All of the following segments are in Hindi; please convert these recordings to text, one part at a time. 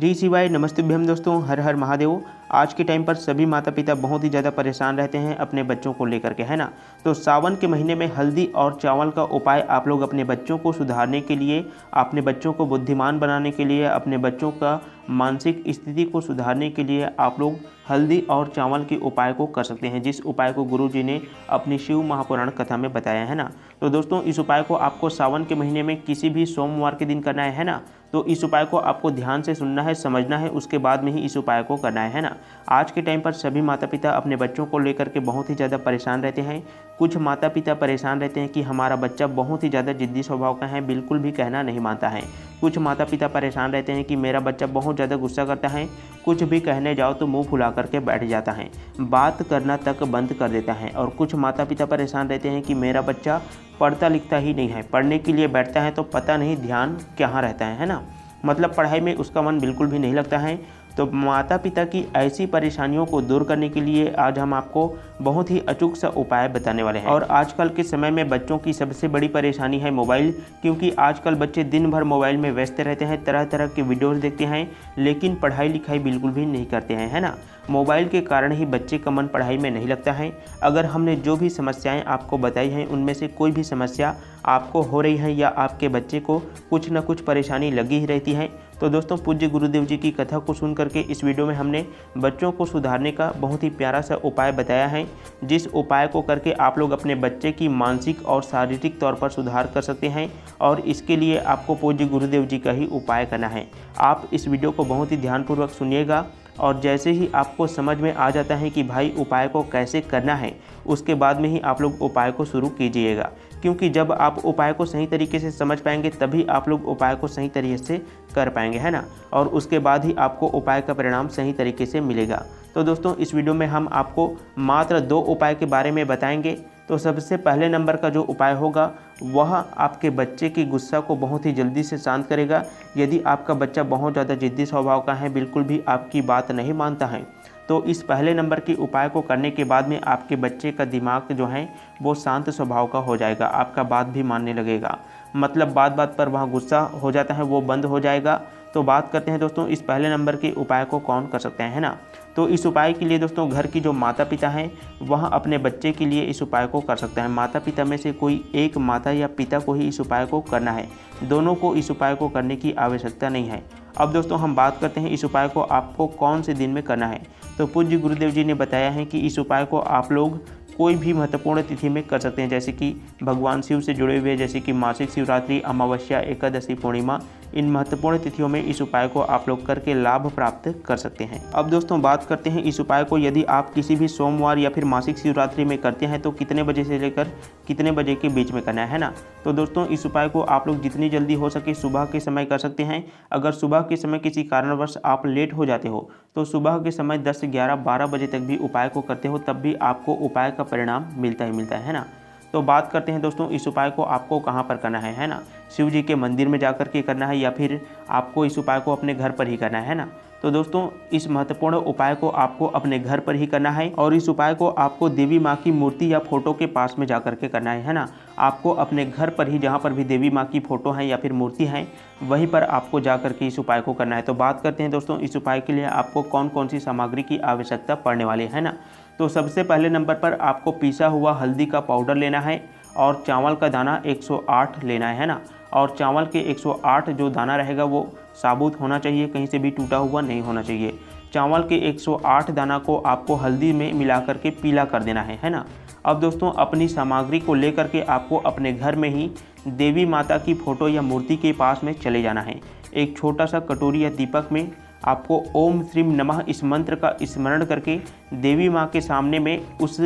श्री शिवाय नमस्तुभ्यम दोस्तों, हर हर महादेव। आज के टाइम पर सभी माता पिता बहुत ही ज़्यादा परेशान रहते हैं अपने बच्चों को लेकर के, है ना। तो सावन के महीने में हल्दी और चावल का उपाय आप लोग अपने बच्चों को सुधारने के लिए, अपने बच्चों को बुद्धिमान बनाने के लिए, अपने बच्चों का मानसिक स्थिति को सुधारने के लिए आप लोग हल्दी और चावल के उपाय को कर सकते हैं, जिस उपाय को गुरु जी ने अपनी शिव महापुराण कथा में बताया है ना। तो दोस्तों इस उपाय को आपको सावन के महीने में किसी भी सोमवार के दिन करना है ना। तो इस उपाय को आपको ध्यान से सुनना है, समझना है, उसके बाद में ही इस उपाय को करना है ना। आज के टाइम पर सभी माता पिता अपने बच्चों को लेकर के बहुत ही ज़्यादा परेशान रहते हैं। कुछ माता पिता परेशान रहते हैं कि हमारा बच्चा बहुत ही ज़्यादा जिद्दी स्वभाव का है, बिल्कुल भी कहना नहीं मानता है। कुछ माता पिता परेशान रहते हैं कि मेरा बच्चा बहुत ज़्यादा गुस्सा करता है, कुछ भी कहने जाओ तो मुंह फुला करके बैठ जाता है, बात करना तक बंद कर देता है। और कुछ माता पिता परेशान रहते हैं कि मेरा बच्चा पढ़ता लिखता ही नहीं है, पढ़ने के लिए बैठता है तो पता नहीं ध्यान कहाँ रहता है ना। मतलब पढ़ाई में उसका मन बिल्कुल भी नहीं लगता है। तो माता पिता की ऐसी परेशानियों को दूर करने के लिए आज हम आपको बहुत ही अचूक सा उपाय बताने वाले हैं। और आजकल के समय में बच्चों की सबसे बड़ी परेशानी है मोबाइल, क्योंकि आजकल बच्चे दिन भर मोबाइल में व्यस्त रहते हैं, तरह तरह के वीडियोस देखते हैं, लेकिन पढ़ाई लिखाई बिल्कुल भी नहीं करते हैं, है ना। मोबाइल के कारण ही बच्चे का मन पढ़ाई में नहीं लगता है। अगर हमने जो भी समस्याएं आपको बताई हैं उनमें से कोई भी समस्या आपको हो रही है या आपके बच्चे को कुछ न कुछ परेशानी लगी ही रहती है, तो दोस्तों पूज्य गुरुदेव जी की कथा को सुन करके इस वीडियो में हमने बच्चों को सुधारने का बहुत ही प्यारा सा उपाय बताया है, जिस उपाय को करके आप लोग अपने बच्चे की मानसिक और शारीरिक तौर पर सुधार कर सकते हैं। और इसके लिए आपको पूज्य गुरुदेव जी का ही उपाय करना है। आप इस वीडियो को बहुत ही ध्यानपूर्वक सुनिएगा और जैसे ही आपको समझ में आ जाता है कि भाई उपाय को कैसे करना है, उसके बाद में ही आप लोग उपाय को शुरू कीजिएगा। क्योंकि जब आप उपाय को सही तरीके से समझ पाएंगे तभी आप लोग उपाय को सही तरीके से कर पाएंगे, है ना। और उसके बाद ही आपको उपाय का परिणाम सही तरीके से मिलेगा। तो दोस्तों इस वीडियो में हम आपको मात्र 2 उपाय के बारे में बताएंगे। तो सबसे पहले नंबर का जो उपाय होगा वह आपके बच्चे की गुस्सा को बहुत ही जल्दी से शांत करेगा। यदि आपका बच्चा बहुत ज़्यादा जिद्दी स्वभाव का है, बिल्कुल भी आपकी बात नहीं मानता है, तो इस पहले नंबर के उपाय को करने के बाद में आपके बच्चे का दिमाग जो है वो शांत स्वभाव का हो जाएगा, आपका बात भी मानने लगेगा। मतलब बात बात पर वहाँ गुस्सा हो जाता है वो बंद हो जाएगा। तो बात करते हैं दोस्तों इस पहले नंबर के उपाय को कौन कर सकते हैं, है ना। तो इस उपाय के लिए दोस्तों घर की जो माता पिता हैं वह अपने बच्चे के लिए इस उपाय को कर सकते हैं। माता पिता में से कोई एक माता या पिता को ही इस उपाय को करना है, दोनों को इस उपाय को करने की आवश्यकता नहीं है। अब दोस्तों हम बात करते हैं इस उपाय को आपको कौन से दिन में करना है। तो पूज्य गुरुदेव जी ने बताया है कि इस उपाय को आप लोग कोई भी महत्वपूर्ण तिथि में कर सकते हैं, जैसे कि भगवान शिव से जुड़े हुए, जैसे कि मासिक शिवरात्रि, अमावस्या, एकादशी, पूर्णिमा, इन महत्वपूर्ण तिथियों में इस उपाय को आप लोग करके लाभ प्राप्त कर सकते हैं। अब दोस्तों बात करते हैं इस उपाय को यदि आप किसी भी सोमवार या फिर मासिक शिवरात्रि में करते हैं तो कितने बजे से लेकर कितने बजे के बीच में करना है ना। तो दोस्तों इस उपाय को आप लोग जितनी जल्दी हो सके सुबह के समय कर सकते हैं। अगर सुबह के समय किसी कारणवश आप लेट हो जाते हो तो सुबह के समय 10, 11, 12 बजे तक भी उपाय को करते हो, तब भी आपको उपाय का परिणाम मिलता ही मिलता है ना। तो बात करते हैं दोस्तों इस उपाय को आपको कहाँ पर करना है ना। शिव जी के मंदिर में जाकर के करना है या फिर आपको इस उपाय को अपने घर पर ही करना है ना। तो दोस्तों इस महत्वपूर्ण उपाय को आपको अपने घर पर ही करना है और इस उपाय को आपको देवी माँ की मूर्ति या फोटो के पास में जाकर के करना है ना। आपको अपने घर पर ही जहाँ पर भी देवी माँ की फोटो है या फिर मूर्ति है वहीं पर आपको जाकर के इस उपाय को करना है। तो बात करते हैं दोस्तों इस उपाय के लिए आपको कौन कौन सी सामग्री की आवश्यकता पड़ने वाली है ना। तो सबसे पहले नंबर पर आपको पिसा हुआ हल्दी का पाउडर लेना है और चावल का दाना 108 लेना है ना। और चावल के 108 जो दाना रहेगा वो साबुत होना चाहिए, कहीं से भी टूटा हुआ नहीं होना चाहिए। चावल के 108 दाना को आपको हल्दी में मिला करके पीला कर देना है ना। अब दोस्तों अपनी सामग्री को लेकर के आपको अपने घर में ही देवी माता की फ़ोटो या मूर्ति के पास में चले जाना है। एक छोटा सा कटोरी या दीपक में आपको ओम श्रीम नमः इस मंत्र का स्मरण करके देवी माँ के सामने में उस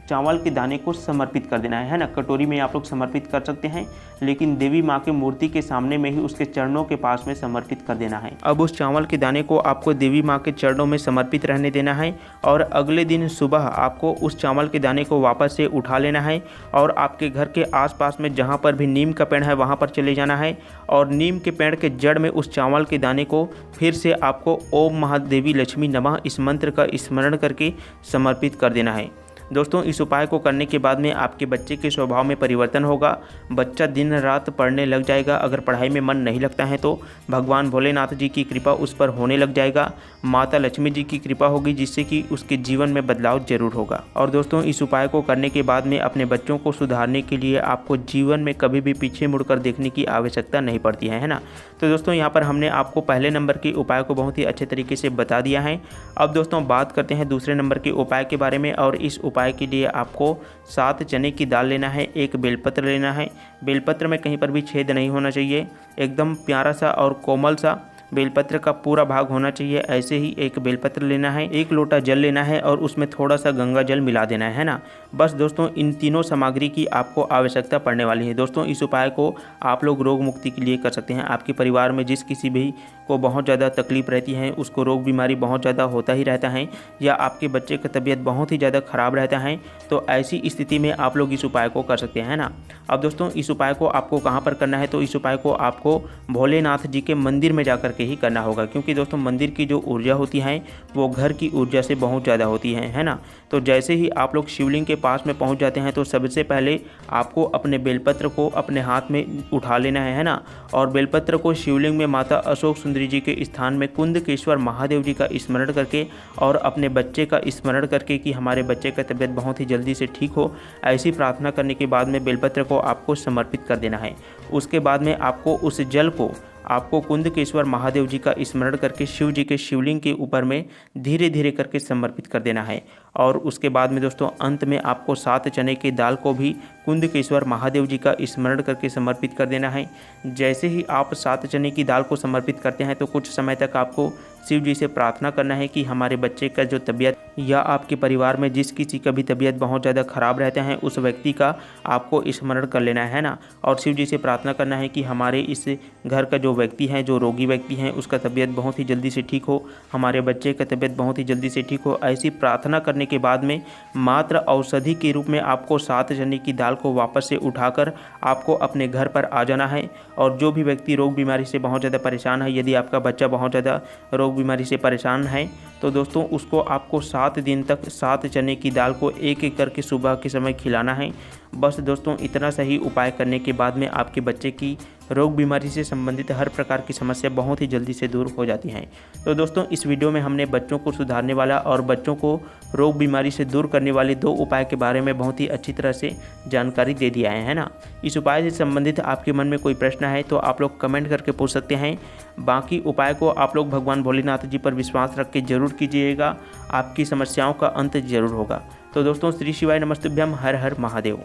चावल के दाने को समर्पित कर देना है ना। कटोरी में आप लोग समर्पित कर सकते हैं, लेकिन देवी माँ के मूर्ति के सामने में ही उसके चरणों के पास में समर्पित कर देना है। अब उस चावल के दाने को आपको देवी माँ के चरणों में समर्पित रहने देना है और अगले दिन सुबह आपको उस चावल के दाने को वापस से उठा लेना है और आपके घर के आसपास में जहाँ पर भी नीम का पेड़ है वहाँ पर चले जाना है और नीम के पेड़ के जड़ में उस चावल के दाने को फिर से आपको ओम महादेवी लक्ष्मी नमः इस मंत्र का स्मरण करके समर्पित कर देना है। दोस्तों इस उपाय को करने के बाद में आपके बच्चे के स्वभाव में परिवर्तन होगा। बच्चा दिन रात पढ़ने लग जाएगा। अगर पढ़ाई में मन नहीं लगता है तो भगवान भोलेनाथ जी की कृपा उस पर होने लग जाएगा। माता लक्ष्मी जी की कृपा होगी, जिससे कि उसके जीवन में बदलाव जरूर होगा। और दोस्तों इस उपाय को करने के बाद में अपने बच्चों को सुधारने के लिए आपको जीवन में कभी भी पीछे मुड़कर देखने की आवश्यकता नहीं पड़ती है ना। तो दोस्तों यहाँ पर हमने आपको पहले नंबर के उपाय को बहुत ही अच्छे तरीके से बता दिया है। अब दोस्तों बात करते हैं दूसरे नंबर के उपाय के बारे में। और इस उपाय के लिए आपको 7 चने की दाल लेना है, एक बेलपत्र लेना है। बेलपत्र में कहीं पर भी छेद नहीं होना चाहिए, एकदम प्यारा सा और कोमल सा बेलपत्र का पूरा भाग होना चाहिए। ऐसे ही एक बेलपत्र लेना है, 1 लोटा जल लेना है और उसमें थोड़ा सा गंगा जल मिला देना है ना। बस दोस्तों इन तीनों सामग्री की आपको आवश्यकता पड़ने वाली है। दोस्तों इस उपाय को आप लोग रोग मुक्ति के लिए कर सकते हैं। आपके परिवार में जिस किसी भी को बहुत ज़्यादा तकलीफ रहती है, उसको रोग बीमारी बहुत ज़्यादा होता ही रहता है, या आपके बच्चे का तबीयत बहुत ही ज़्यादा ख़राब रहता है, तो ऐसी स्थिति में आप लोग इस उपाय को कर सकते हैं ना। अब दोस्तों इस उपाय को आपको कहाँ पर करना है, तो इस उपाय को आपको भोलेनाथ जी के मंदिर में जाकर के ही करना होगा, क्योंकि दोस्तों मंदिर की जो ऊर्जा होती है वो घर की ऊर्जा से बहुत ज़्यादा होती है ना। तो जैसे ही आप लोग शिवलिंग के पास में पहुंच जाते हैं तो सबसे पहले आपको अपने बेलपत्र को अपने हाथ में उठा लेना है ना। और बेलपत्र को शिवलिंग में माता अशोक सुंदरी जी के स्थान में कुंदकेश्वर महादेव जी का स्मरण करके और अपने बच्चे का स्मरण करके कि हमारे बच्चे का तबीयत बहुत ही जल्दी से ठीक हो, ऐसी प्रार्थना करने के बाद में बेलपत्र को आपको समर्पित कर देना है। उसके बाद में आपको उस जल को आपको कुंदकेश्वर महादेव जी का स्मरण करके शिव जी के शिवलिंग के ऊपर में धीरे धीरे करके समर्पित कर देना है। और उसके बाद में दोस्तों अंत में आपको 7 चने की दाल को भी कुंदकेश्वर महादेव जी का स्मरण करके समर्पित कर देना है। जैसे ही आप 7 चने की दाल को समर्पित करते हैं तो कुछ समय तक आपको शिव जी से प्रार्थना करना है कि हमारे बच्चे का जो तबीयत, या आपके परिवार में जिस किसी का भी तबीयत बहुत ज़्यादा ख़राब रहता है उस व्यक्ति का आपको स्मरण कर लेना है ना। और शिव जी से प्रार्थना करना है कि हमारे इस घर का जो व्यक्ति है, जो रोगी व्यक्ति है, उसका तबीयत बहुत ही जल्दी से ठीक हो, हमारे बच्चे का तबीयत बहुत ही जल्दी से ठीक हो। ऐसी प्रार्थना करने के बाद में मात्र औषधि के रूप में आपको 7 चने की दाल को वापस से उठाकर आपको अपने घर पर आ जाना है। और जो भी व्यक्ति रोग बीमारी से बहुत ज़्यादा परेशान है, यदि आपका बच्चा बहुत ज़्यादा रोग बीमारी से परेशान है, तो दोस्तों उसको आपको 7 दिन तक 7 चने की दाल को एक एक करके सुबह के समय खिलाना है। बस दोस्तों इतना सही उपाय करने के बाद में आपके बच्चे की रोग बीमारी से संबंधित हर प्रकार की समस्या बहुत ही जल्दी से दूर हो जाती हैं। तो दोस्तों इस वीडियो में हमने बच्चों को सुधारने वाला और बच्चों को रोग बीमारी से दूर करने वाले 2 उपाय के बारे में बहुत ही अच्छी तरह से जानकारी दे दिया है ना। इस उपाय से संबंधित आपके मन में कोई प्रश्न है तो आप लोग कमेंट करके पूछ सकते हैं। बाकी उपाय को आप लोग भगवान भोलेनाथ जी पर विश्वास रख के जरूर कीजिएगा, आपकी समस्याओं का अंत जरूर होगा। तो दोस्तों श्री शिवाय नमस्तुभ्यम, हर हर महादेव।